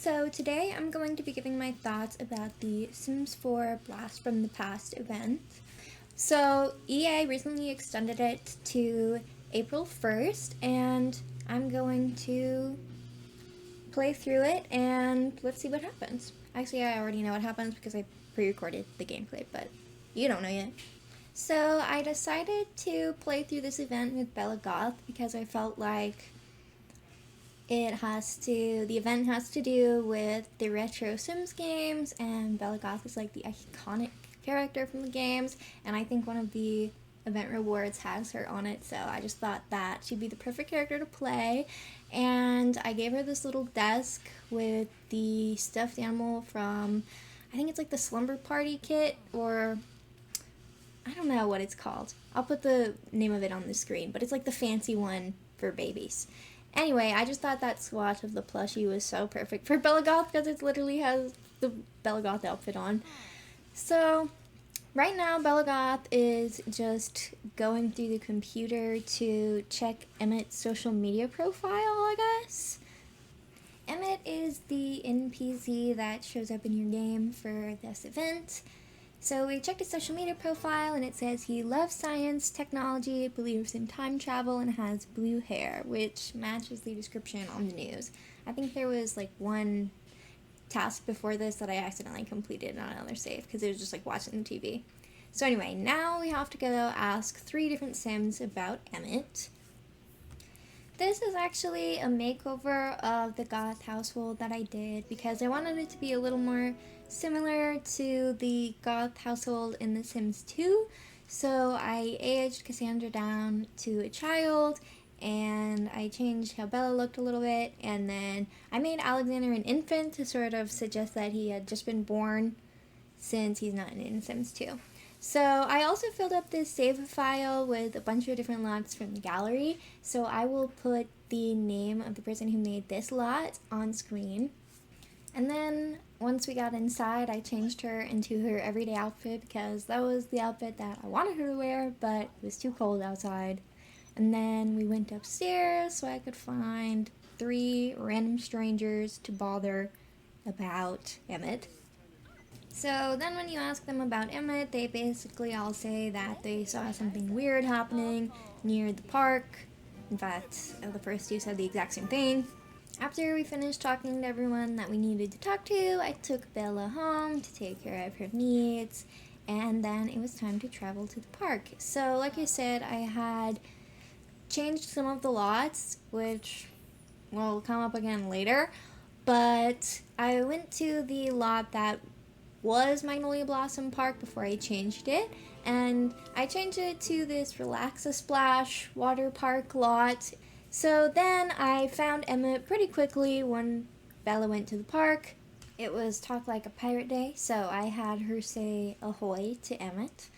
So today I'm going to be giving my thoughts about the Sims 4 Blast from the Past event. So EA recently extended it to April 1st, and I'm going to play through it and let's see what happens. Actually, I already know what happens because I pre-recorded the gameplay, but you don't know yet. So I decided to play through this event with Bella Goth because I felt like the event has to do with the retro Sims games, and Bella Goth is like the iconic character from the games, and I think one of the event rewards has her on it, so I just thought that she'd be the perfect character to play. And I gave her this little desk with the stuffed animal from, I think it's like the Slumber Party kit, or I don't know what it's called. I'll put the name of it on the screen, but it's like the fancy one for babies. Anyway, I just thought that swatch of the plushie was so perfect for Bella Goth because it literally has the Bella Goth outfit on. So, right now Bella Goth is just going through the computer to check Emit's social media profile, I guess. Emit is the NPC that shows up in your game for this event. So we checked his social media profile, and it says he loves science, technology, believes in time travel, and has blue hair, which matches the description on the news. I think there was like one task before this that I accidentally completed on another save because it was just like watching the TV. So anyway, now we have to go ask 3 different Sims about Emit. This is actually a makeover of the Goth household that I did because I wanted it to be a little more similar to the Goth household in The Sims 2. So I aged Cassandra down to a child, and I changed how Bella looked a little bit, and then I made Alexander an infant to sort of suggest that he had just been born since he's not in Sims 2. So I also filled up this save file with a bunch of different lots from the gallery, so I will put the name of the person who made this lot on screen. And then once we got inside, I changed her into her everyday outfit because that was the outfit that I wanted her to wear, but it was too cold outside. And then we went upstairs so I could find 3 random strangers to bother about Emit. So then when you ask them about Emit, they basically all say that they saw something weird happening near the park. In fact, the first 2 said the exact same thing. After we finished talking to everyone that we needed to talk to, I took Bella home to take care of her needs, and then it was time to travel to the park. So like I said, I had changed some of the lots, which will come up again later, but I went to the lot that was Magnolia Blossom Park before I changed it, and I changed it to this Relax-A-Splash water park lot. So then I found Emit pretty quickly when Bella went to the park. It was Talk Like a Pirate Day, so I had her say ahoy to Emit.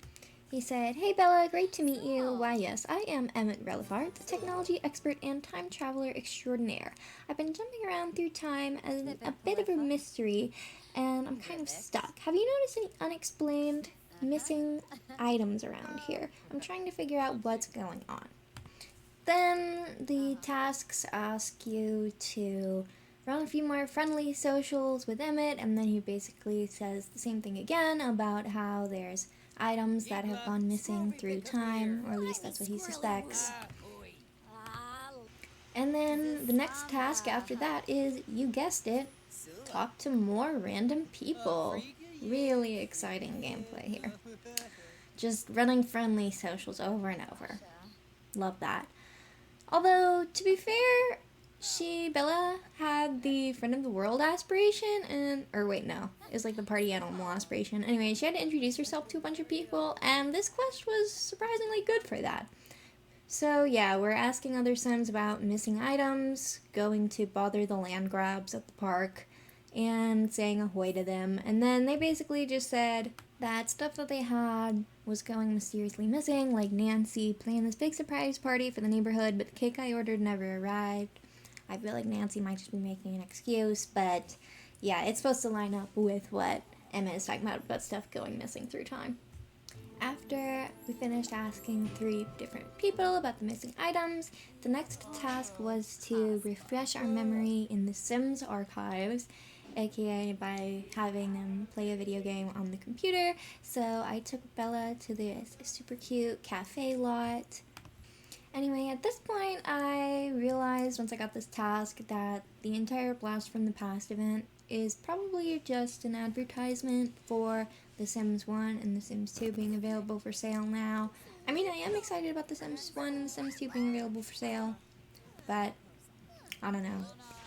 He said, "Hey Bella, great to meet you. Why yes, I am Emit Relevart, the technology expert and time traveler extraordinaire. I've been jumping around through time as a bit of a mystery, and I'm kind of stuck. Have you noticed any unexplained missing items around here? I'm trying to figure out what's going on." Then the tasks ask you to run a few more friendly socials with Emit, and then he basically says the same thing again about how there's items that have gone missing through time, or at least that's what he suspects. And then the next task after that is, you guessed it, talk to more random people. Really exciting gameplay here. Just running friendly socials over and over. Love that. Although, to be fair, Bella had the friend of the world aspiration, it's like the party animal aspiration. Anyway, she had to introduce herself to a bunch of people, and this quest was surprisingly good for that. So yeah, we're asking other Sims about missing items, going to bother the land grabs at the park, and saying ahoy to them. And then they basically just said that stuff that they had was going mysteriously missing, like Nancy planning this big surprise party for the neighborhood, but the cake I ordered never arrived. I feel like Nancy might just be making an excuse, but yeah, it's supposed to line up with what Emma is talking about stuff going missing through time. After we finished asking 3 different people about the missing items, the next task was to refresh our memory in the Sims archives aka by having them play a video game on the computer. So I took Bella to this super cute cafe lot. Anyway, at this point, I realized once I got this task that the entire Blast from the Past event is probably just an advertisement for The Sims 1 and The Sims 2 being available for sale now. I mean, I am excited about The Sims 1 and The Sims 2 being available for sale, but I don't know.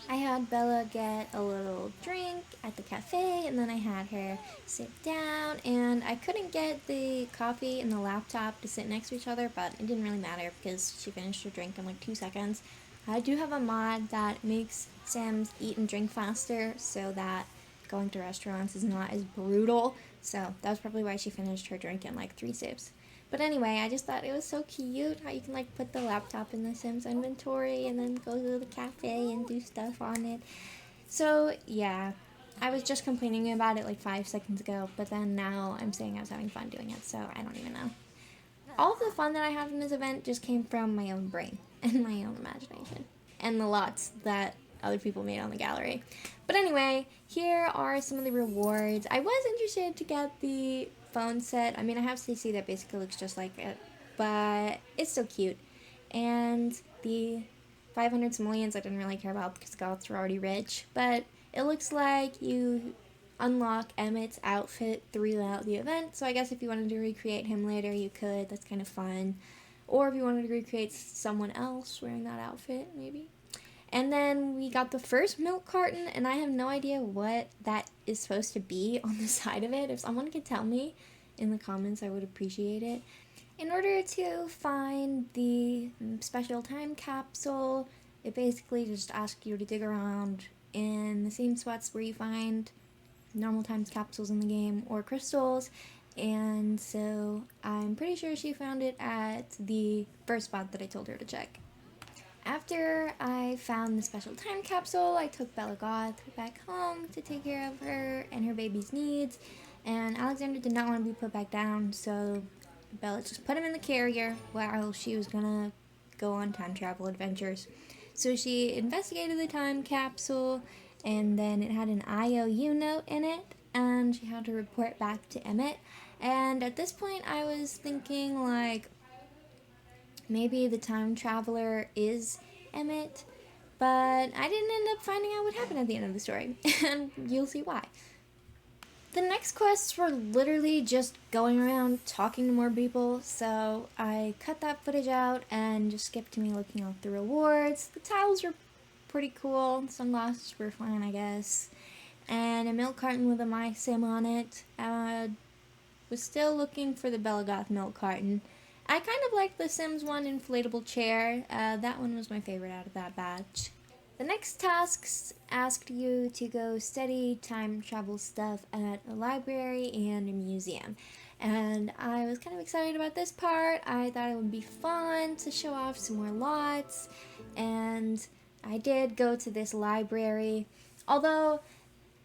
I had Bella get a little drink at the cafe, and then I had her sit down, and I couldn't get the coffee and the laptop to sit next to each other, but it didn't really matter because she finished her drink in like 2 seconds. I do have a mod that makes Sims eat and drink faster so that going to restaurants is not as brutal, so that was probably why she finished her drink in like 3 sips. But anyway, I just thought it was so cute how you can like put the laptop in the Sims inventory and then go to the cafe and do stuff on it. So yeah, I was just complaining about it like 5 seconds ago, but then now I'm saying I was having fun doing it, so I don't even know. All of the fun that I had in this event just came from my own brain and my own imagination and the lots that other people made on the gallery. But anyway, here are some of the rewards. I was interested to get the phone set. I mean, I have CC that basically looks just like it, but it's still cute. And the 500 simoleons I didn't really care about because goths were already rich, but it looks like you unlock Emit's outfit throughout the event, so I guess if you wanted to recreate him later, you could. That's kind of fun. Or if you wanted to recreate someone else wearing that outfit, maybe. And then we got the first milk carton, and I have no idea what that is supposed to be on the side of it. If someone could tell me in the comments, I would appreciate it. In order to find the special time capsule, it basically just asks you to dig around in the same spots where you find normal times capsules in the game or crystals. And so I'm pretty sure she found it at the first spot that I told her to check. After I found the special time capsule, I took Bella Goth back home to take care of her and her baby's needs, and Alexander did not want to be put back down, so Bella just put him in the carrier while she was gonna go on time travel adventures. So she investigated the time capsule, and then it had an IOU note in it, and she had to report back to Emit. And at this point, I was thinking, like, maybe the time traveler is Emit, but I didn't end up finding out what happened at the end of the story, and you'll see why. The next quests were literally just going around talking to more people, so I cut that footage out and just skipped to me looking at the rewards. The tiles were pretty cool, sunglasses were fine, I guess, and a milk carton with a My Sim on it. Was still looking for the Bella Goth milk carton. I kind of liked the Sims 1 inflatable chair. That one was my favorite out of that batch. The next tasks asked you to go study time travel stuff at a library and a museum. And I was kind of excited about this part. I thought it would be fun to show off some more lots. And I did go to this library. Although,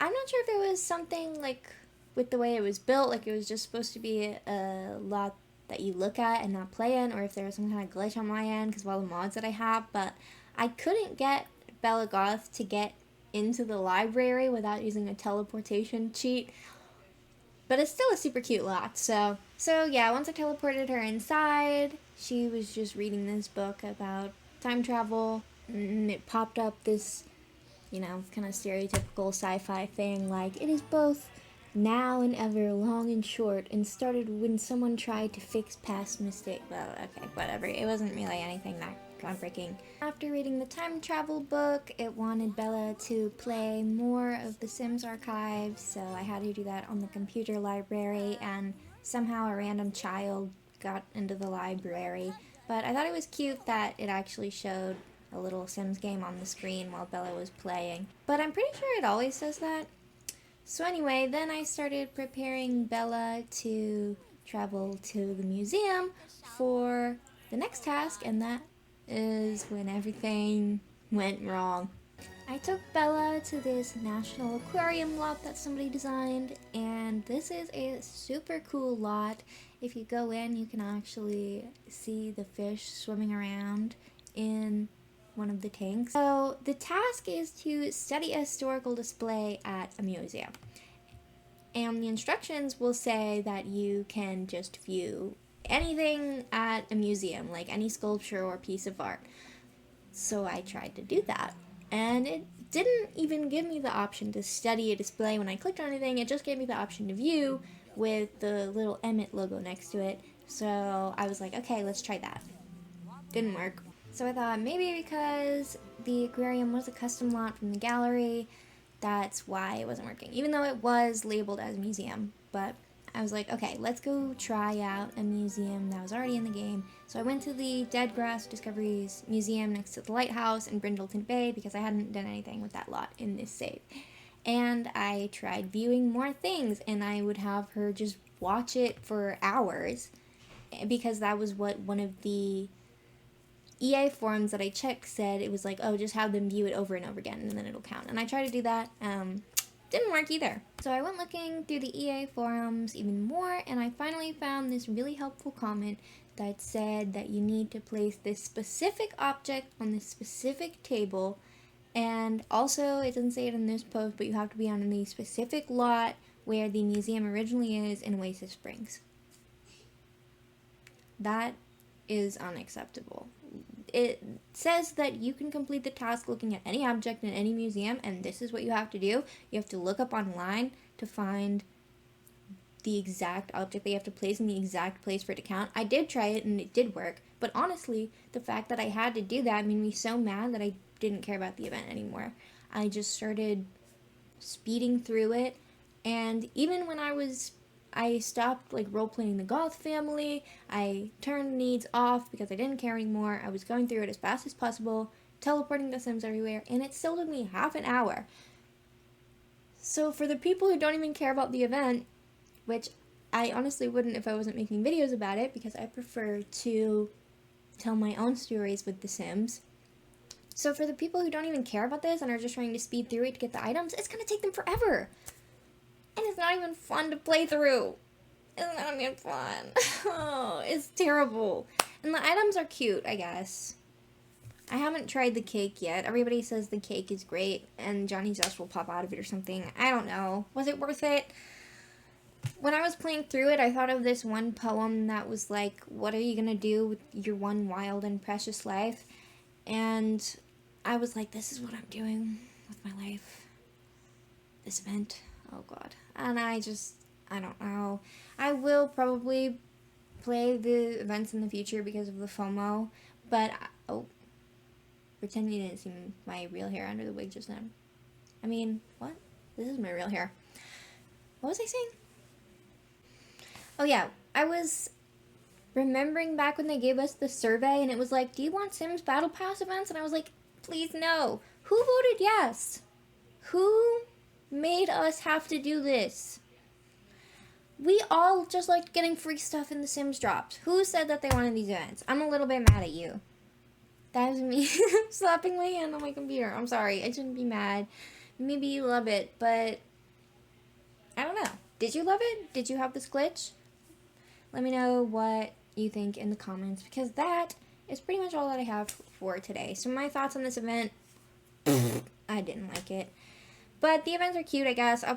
I'm not sure if it was something like with the way it was built, like it was just supposed to be a lot that you look at and not play in, or if there was some kind of glitch on my end because of all the mods that I have, but I couldn't get Bella Goth to get into the library without using a teleportation cheat, but it's still a super cute lot. So yeah, once I teleported her inside, she was just reading this book about time travel, and it popped up this, kind of stereotypical sci-fi thing, like, it is both now and ever, long and short, and started when someone tried to fix past mistakes. Well, okay, whatever. It wasn't really anything that groundbreaking. After reading the time travel book, it wanted Bella to play more of the Sims archive, so I had to do that on the computer library, and somehow a random child got into the library. But I thought it was cute that it actually showed a little Sims game on the screen while Bella was playing. But I'm pretty sure it always does that. So anyway, then I started preparing Bella to travel to the museum for the next task, and that is when everything went wrong. I took Bella to this national aquarium lot that somebody designed, and this is a super cool lot. If you go in, you can actually see the fish swimming around in one of the tanks. So the task is to study a historical display at a museum. And the instructions will say that you can just view anything at a museum, like any sculpture or piece of art. So I tried to do that, and it didn't even give me the option to study a display when I clicked on anything. It just gave me the option to view with the little Emit logo next to it. So I was like, okay, let's try that. Didn't work. So I thought maybe because the aquarium was a custom lot from the gallery, that's why it wasn't working, even though it was labeled as a museum. But I was like, okay, let's go try out a museum that was already in the game. So I went to the Dead Grass Discoveries Museum next to the lighthouse in Brindleton Bay because I hadn't done anything with that lot in this save. And I tried viewing more things, and I would have her just watch it for hours because that was what one of the EA forums that I checked said. It was like, oh, just have them view it over and over again and then it'll count. And I tried to do that. Didn't work either. So I went looking through the EA forums even more, and I finally found this really helpful comment that said that you need to place this specific object on this specific table, and also it doesn't say it in this post, but you have to be on the specific lot where the museum originally is in Oasis Springs. That is unacceptable. It says that you can complete the task looking at any object in any museum, and this is what you have to do. You have to look up online to find the exact object that you have to place in the exact place for it to count. I did try it and it did work, but honestly, the fact that I had to do that made me so mad that I didn't care about the event anymore. I just started speeding through it, and even when I stopped like role-playing the Goth family, I turned needs off because I didn't care anymore. I was going through it as fast as possible, teleporting the Sims everywhere, and it still took me half an hour. So for the people who don't even care about the event, which I honestly wouldn't if I wasn't making videos about it, because I prefer to tell my own stories with the Sims. So for the people who don't even care about this and are just trying to speed through it to get the items, it's gonna take them forever. And it's not even fun to play through. It's not even fun. Oh, it's terrible. And the items are cute, I guess. I haven't tried the cake yet. Everybody says the cake is great and Johnny Zest will pop out of it or something. I don't know. Was it worth it? When I was playing through it, I thought of this one poem that was like, what are you gonna do with your one wild and precious life? And I was like, this is what I'm doing with my life. This event. Oh god. And I don't know. I will probably play the events in the future because of the FOMO, but, oh, pretend you didn't see my real hair under the wig just now. I mean, what? This is my real hair. What was I saying? Oh yeah, I was remembering back when they gave us the survey and it was like, do you want Sims Battle Pass events? And I was like, please no. Who voted yes? Who made us have to do this? We all just liked getting free stuff in the Sims drops. Who said that they wanted these events? I'm a little bit mad at you. That was me slapping my hand on my computer. I'm sorry. I shouldn't be mad. Maybe you love it, but I don't know. Did you love it? Did you have this glitch? Let me know what you think in the comments, because that is pretty much all that I have for today. So my thoughts on this event, I didn't like it. But the events are cute, I guess. I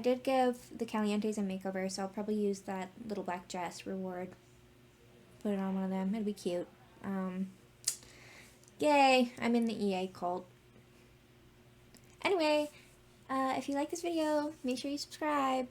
did give the Calientes a makeover, so I'll probably use that little black dress reward. Put it on one of them. It'd be cute. Yay, I'm in the EA cult. Anyway, if you like this video, make sure you subscribe.